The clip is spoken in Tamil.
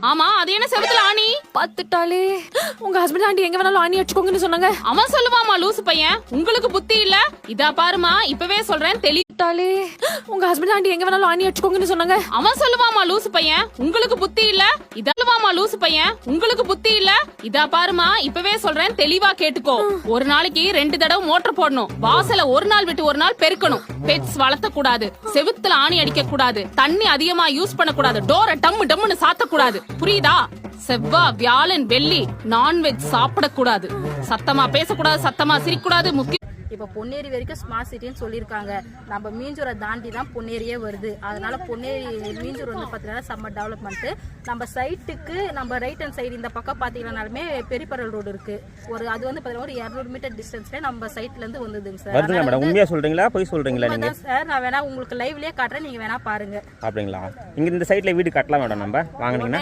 ஆமா அது என்ன செவுத்துல ஆணி பாத்துட்டாலே. உங்க ஹஸ்பண்ட் ஆண்டி எங்க வேணாலும் ஆணி வச்சுக்கோங்கன்னு சொன்னாங்க. அவன் சொல்லுவாமா லூசு பையன், உங்களுக்கு புத்தி இல்ல. இதா பாருமா இப்பவே சொல்றேன் டாலே. உங்க ஹஸ்பண்ட் ஆண்டி எங்க வேணாலும் ஆணி வச்சுக்கோங்கன்னு சொன்னாங்க. அவன் சொல்லுவாமா லூசு பையன், உங்களுக்கு புத்தி இல்ல. இதா சொல்லுவாமா லூசு பையன், உங்களுக்கு புத்தி இல்ல. இதா பாருமா இப்பவே சொல்றேன் தெளிவா கேட்டுக்கோ. ஒரு நாளைக்கு 2 தடவை மோட்டர் போடணும். வாசல ஒரு நாள் விட்டு ஒரு நாள் பெருக்கணும். பெட்ஸ் வளர்த்த கூடாது. செவுத்துல ஆணி அடிக்க கூடாது. தண்ணி அதிகமா யூஸ் பண்ண கூடாது. டோரை டம்மு டம்முன்னு சாத்த கூடாது. புரியுதா? செவ்வாய் வியாழன் வெள்ளி நான்வெஜ் சாப்பிடக்கூடாது. சத்தமா பேசக்கூடாது, சத்தமா சிரிக்கூடாது. முக்கிய இப்போ பொன்னேரி வரைக்கும் ஸ்மார்ட் சிட்டின்னு சொல்லியிருக்காங்க. நம்ம மீஞ்சூரை தாண்டி தான் பொன்னேரியே வருது. அதனால பொன்னேரி மீஞ்சூர் வந்து பார்த்தீங்கன்னா செம்ம டெவலப்மெண்ட். நம்ம சைட்டுக்கு நம்ம ரைட் ஹேண்ட் சைடு இந்த பக்கம் பார்த்தீங்கன்னாலுமே பெரியப்பரல் ரோடு இருக்கு. அது வந்து பார்த்தீங்கன்னா ஒரு 200 மீட்டர் டிஸ்டன்ஸ்ல நம்ம சைட்ல இருந்து வந்ததுங்க சார். வருதுங்க மேடம். உண்மையா சொல்றீங்களா போய் சொல்றீங்களா நீங்க? சார் நான் வேணா உங்களுக்கு லைவ்லயே காட்டுறேன், நீங்க வேணா பாருங்க. அப்படிங்களா? இங்க இந்த சைட்ல வீடு கட்டலாம் மேடம் நம்ம வாங்குனீங்கன்னா.